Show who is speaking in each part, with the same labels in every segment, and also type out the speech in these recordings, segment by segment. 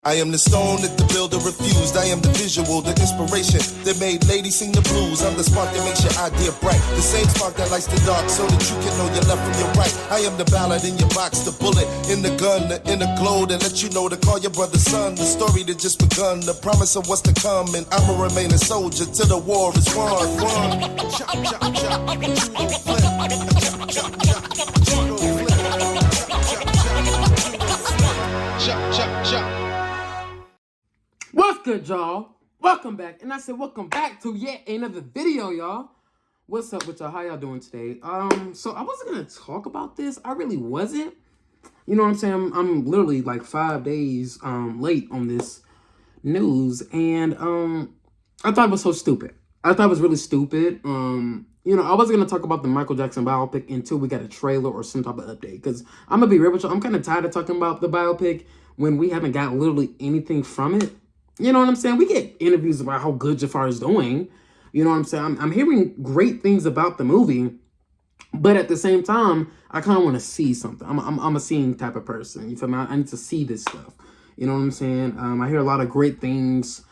Speaker 1: I am the stone that the builder refused. I am the visual, the inspiration that made ladies sing the blues. I'm the spark that makes your idea bright. The same spark that lights the dark so that you can know your left from your right. I am the ballad in your box, the bullet in the gun, the inner glow that let you know to call your brother son. The story that just begun, the promise of what's to come. And I'ma remain a soldier till the war is won. Chop, chop, chop, but you don't flip. Chop, chop, chop, but you don't flip. Chop, chop, chop.
Speaker 2: What's good, y'all? Welcome back. And I said welcome back to yet another video, y'all. What's up with y'all? How y'all doing today? So I wasn't gonna talk about this. I really wasn't. You know what I'm saying? I'm literally like 5 days late on this news, and I thought it was so stupid. I thought it was really stupid. You know, I wasn't gonna talk about the Michael Jackson biopic until we got a trailer or some type of update. Because I'm gonna be real with you, I'm kind of tired of talking about the biopic when we haven't got literally anything from it. You know what I'm saying? We get interviews about how good Jafar is doing. You know what I'm saying? I'm hearing great things about the movie, but at the same time, I kind of want to see something. I'm a seeing type of person. You feel me? I need to see this stuff. You know what I'm saying? I hear a lot of great things,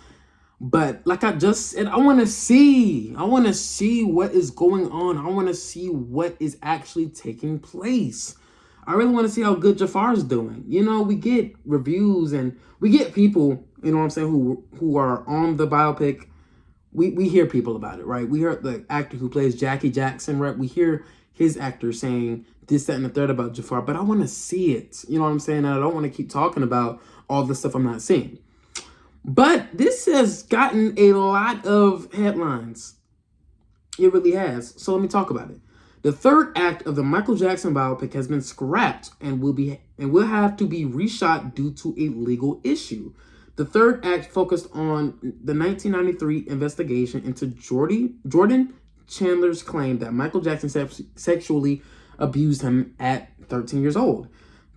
Speaker 2: but like I just said, I want to see. I want to see what is going on. I want to see what is actually taking place. I really want to see how good Jafar's doing. You know, we get reviews and we get people, you know what I'm saying, who are on the biopic. We hear people about it, right? We heard the actor who plays Jackie Jackson, right? We hear his actor saying this, that, and the third about Jafar, but I want to see it. You know what I'm saying? And I don't want to keep talking about all the stuff I'm not seeing. But this has gotten a lot of headlines. It really has. So let me talk about it. The third act of the Michael Jackson biopic has been scrapped and will have to be reshot due to a legal issue. The third act focused on the 1993 investigation into Jordan Chandler's claim that Michael Jackson sexually abused him at 13 years old.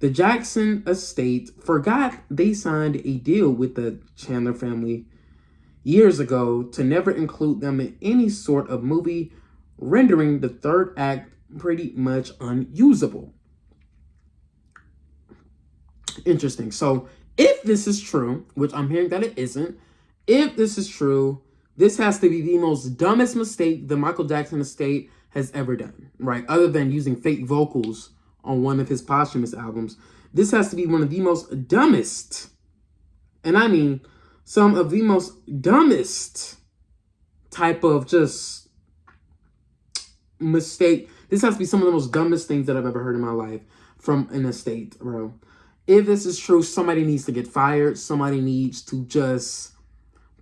Speaker 2: The Jackson estate forgot they signed a deal with the Chandler family years ago to never include them in any sort of movie, rendering the third act pretty much unusable. Interesting. So if this is true, which I'm hearing that it isn't, if this is true, this has to be the most dumbest mistake the Michael Jackson estate has ever done, right? Other than using fake vocals on one of his posthumous albums. This has to be one of the most dumbest, and I mean some of the most dumbest type of just mistake. This has to be some of the most dumbest things that I've ever heard in my life from an estate, bro. If this is true, somebody needs to get fired. Somebody needs to just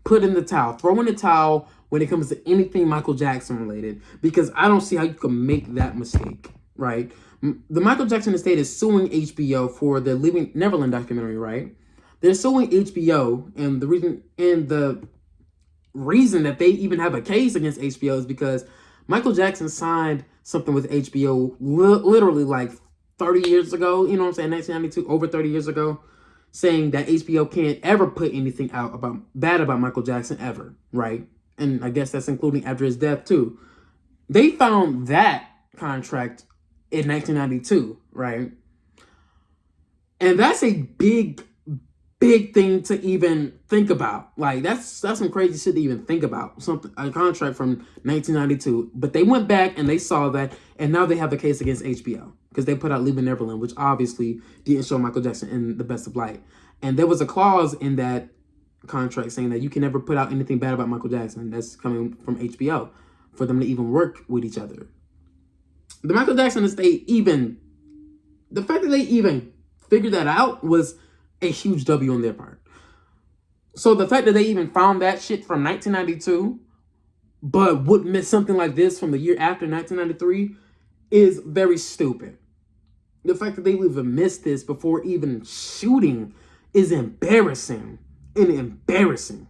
Speaker 2: put in the towel, throw in the towel when it comes to anything Michael Jackson related, because I don't see how you can make that mistake, right? The Michael Jackson estate is suing HBO for the Living Neverland documentary, right? They're suing HBO, and the reason that they even have a case against HBO is because Michael Jackson signed something with HBO literally like 30 years ago, you know what I'm saying, 1992, over 30 years ago, saying that HBO can't ever put anything out bad about Michael Jackson ever, right? And I guess that's including after his death too. They found that contract in 1992, right? And that's a big thing to even think about. Like that's some crazy shit to even think about. A contract from 1992, but they went back and they saw that, and now they have a case against HBO because they put out Leaving Neverland, which obviously didn't show Michael Jackson in the best of light. And there was a clause in that contract saying that you can never put out anything bad about Michael Jackson that's coming from HBO for them to even work with each other. The Michael Jackson estate, the fact that they even figured that out was a huge W on their part. So the fact that they even found that shit from 1992, but would miss something like this from the year after 1993 is very stupid. The fact that they even missed this before even shooting is embarrassing. An embarrassing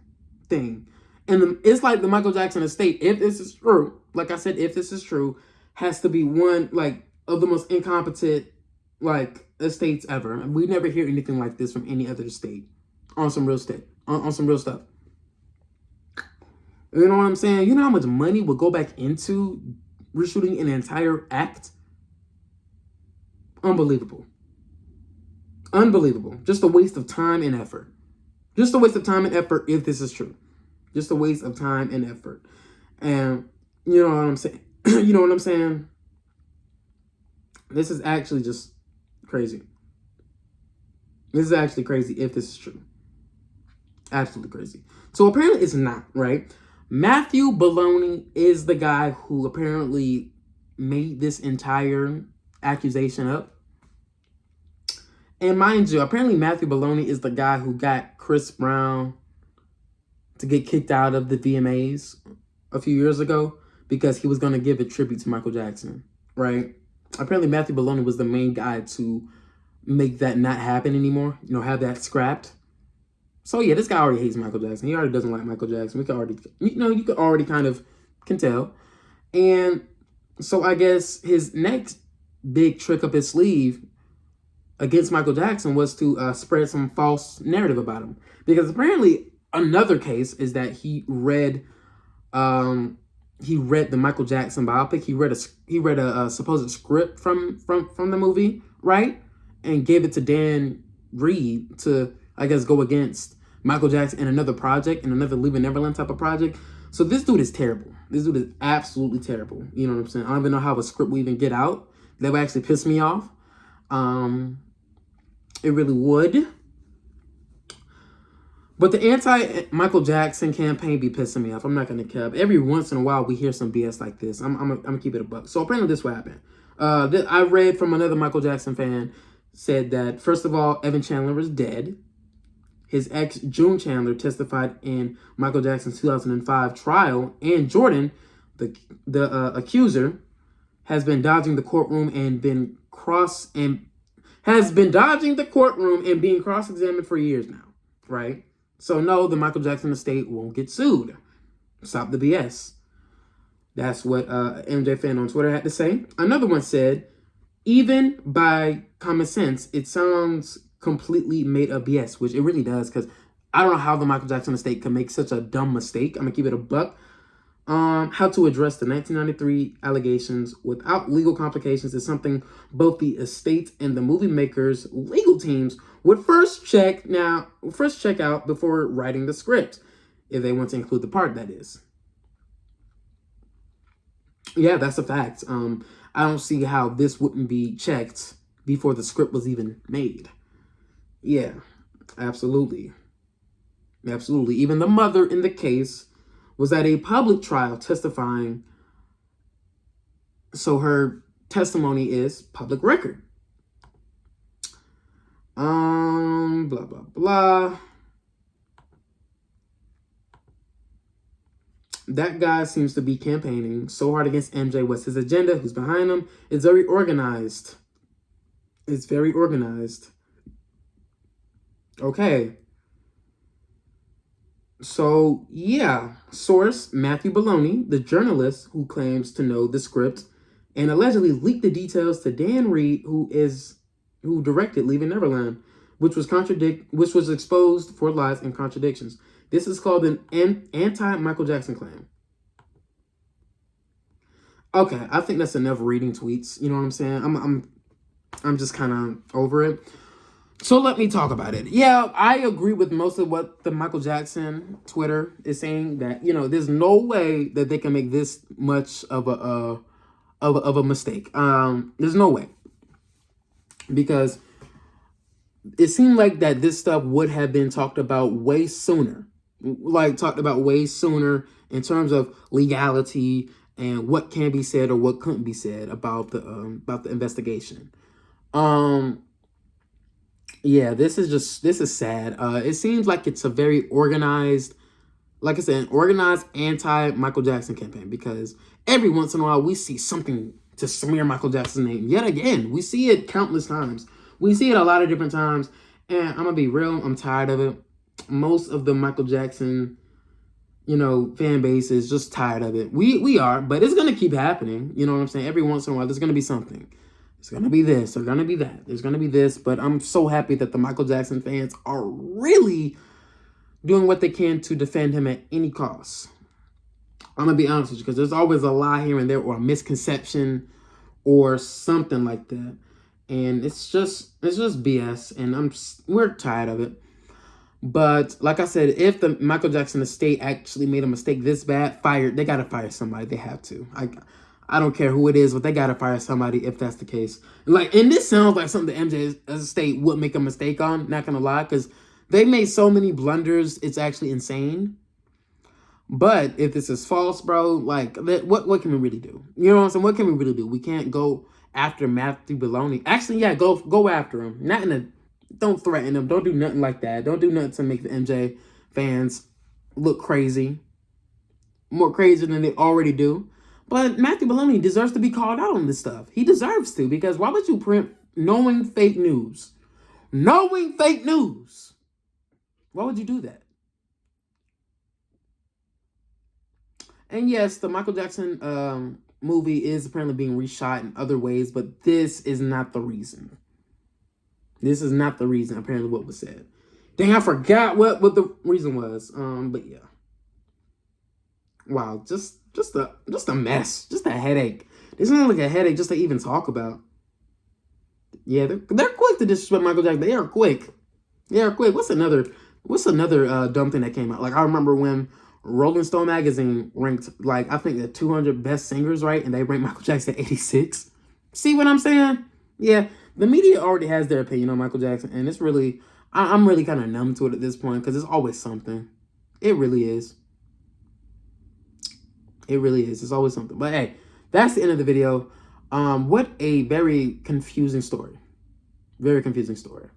Speaker 2: thing. And it's like the Michael Jackson estate, if this is true, like I said, if this is true, has to be one like of the most incompetent like estates ever. And we never hear anything like this from any other state on some real estate, on some real stuff. You know what I'm saying? You know how much money would go back into reshooting an entire act? Unbelievable. Unbelievable. Just a waste of time and effort. Just a waste of time and effort if this is true. Just a waste of time and effort. And you know what I'm saying? You know what I'm saying? This is actually just crazy. This is actually crazy if this is true. Absolutely crazy. So apparently it's not, right? Matthew Baloney is the guy who apparently made this entire accusation up. And mind you, apparently Matthew Baloney is the guy who got Chris Brown to get kicked out of the VMAs a few years ago because he was going to give a tribute to Michael Jackson, right? Apparently Matthew Baloney was the main guy to make that not happen anymore, you know, have that scrapped. So yeah, this guy already hates Michael Jackson. He already doesn't like Michael Jackson. We could already, you know, you could already kind of can tell. And so I guess his next big trick up his sleeve against Michael Jackson was to spread some false narrative about him. Because apparently another case is that he read the Michael Jackson biopic. He read a supposed script from the movie, right? And gave it to Dan Reed to, I guess, go against Michael Jackson in another project, in another Leaving Neverland type of project. So this dude is terrible. This dude is absolutely terrible. You know what I'm saying? I don't even know how a script will even get out. That would actually piss me off. It really would. But the anti-Michael Jackson campaign be pissing me off. I'm not going to cap. Every once in a while, we hear some BS like this. I'm going to keep it a buck. So apparently this what happened. I read from another Michael Jackson fan said that, first of all, Evan Chandler is dead. His ex, June Chandler, testified in Michael Jackson's 2005 trial. And Jordan, the accuser, has been dodging the courtroom and being cross-examined for years now, right? So no, the Michael Jackson estate won't get sued. Stop the BS. That's what MJ fan on Twitter had to say. Another one said, even by common sense, it sounds completely made up BS, which it really does, because I don't know how the Michael Jackson estate can make such a dumb mistake. I'm going to keep it a buck. How to address the 1993 allegations without legal complications is something both the estate and the movie makers' legal teams would first check out before writing the script, if they want to include the part, that is. Yeah, that's a fact. I don't see how this wouldn't be checked before the script was even made. Yeah, absolutely. Absolutely. Even the mother in the case was at a public trial testifying, so her testimony is public record. Blah, blah, blah. That guy seems to be campaigning so hard against MJ. What's his agenda? Who's behind him? It's very organized. It's very organized. Okay. So, yeah. Source, Matthew Baloney, the journalist who claims to know the script and allegedly leaked the details to Dan Reed, who directed Leaving Neverland, which was exposed for lies and contradictions. This is called an anti-Michael Jackson claim. Okay, I think that's enough reading tweets. You know what I'm saying? I'm just kind of over it. So let me talk about it. Yeah, I agree with most of what the Michael Jackson Twitter is saying, that, you know, there's no way that they can make this much of a mistake. There's no way. Because it seemed like that this stuff would have been talked about way sooner. In terms of legality and what can be said or what couldn't be said about the investigation. Yeah, this is sad. It seems like it's a very organized, like I said, an organized anti-Michael Jackson campaign, because every once in a while we see something to smear Michael Jackson's name. Yet again, we see it countless times. We see it a lot of different times, and I'm gonna be real, I'm tired of it. Most of the Michael Jackson, fan base is just tired of it. We are, but it's gonna keep happening. You know what I'm saying? Every once in a while, there's gonna be something. It's gonna be this, there's gonna be that, there's gonna be this. But I'm so happy that the Michael Jackson fans are really doing what they can to defend him at any cost. I'm gonna be honest with you, because there's always a lie here and there, or a misconception, or something like that, and it's just BS, and we're tired of it. But like I said, if the Michael Jackson estate actually made a mistake this bad, they gotta fire somebody. They have to. I don't care who it is, but they gotta fire somebody if that's the case. Like, and this sounds like something the MJ estate would make a mistake on. Not gonna lie, because they made so many blunders. It's actually insane. But if this is false, bro, like, what can we really do? You know what I'm saying? What can we really do? We can't go after Matthew Baloney. Actually, yeah, go after him. Not in a, don't threaten him. Don't do nothing like that. Don't do nothing to make the MJ fans look crazy. More crazy than they already do. But Matthew Baloney deserves to be called out on this stuff. He deserves to, because why would you print knowing fake news? Knowing fake news. Why would you do that? And yes, the Michael Jackson movie is apparently being reshot in other ways, but this is not the reason. This is not the reason, apparently, what was said. Dang, I forgot what the reason was. But yeah. Wow, just a mess. Just a headache. This is like a headache just to even talk about. Yeah, they're quick to disrespect Michael Jackson. They are quick. They are quick. What's another dumb thing that came out? Like, I remember when Rolling Stone magazine ranked, like, I think the 200 best singers, right? And they ranked Michael Jackson 86. See what I'm saying? Yeah, the media already has their opinion on Michael Jackson, and it's really, I'm really kind of numb to it at this point, because it's always something. It really is. It really is. It's always something. But hey, that's the end of the video. What a very confusing story. Very confusing story.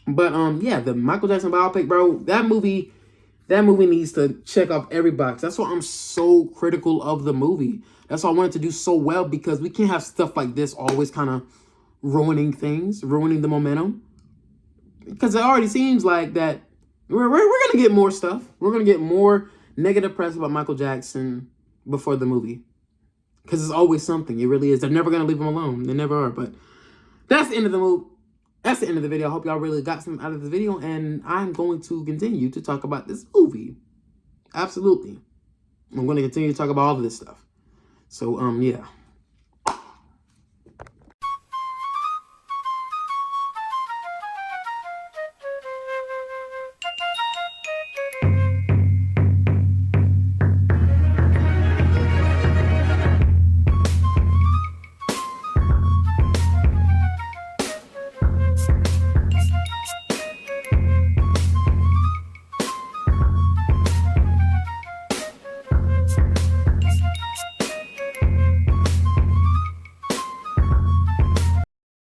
Speaker 2: But yeah, the Michael Jackson biopic, bro, that movie needs to check off every box. That's why I'm so critical of the movie. That's why I wanted to do so well, because we can't have stuff like this always kind of ruining things, ruining the momentum. Because it already seems like that we're going to get more stuff. We're going to get more negative press about Michael Jackson before the movie. Because it's always something. It really is. They're never going to leave him alone. They never are. But that's the end of the movie. That's the end of the video. I hope y'all really got something out of the video. And I'm going to continue to talk about this movie. Absolutely. I'm going to continue to talk about all of this stuff. So, yeah.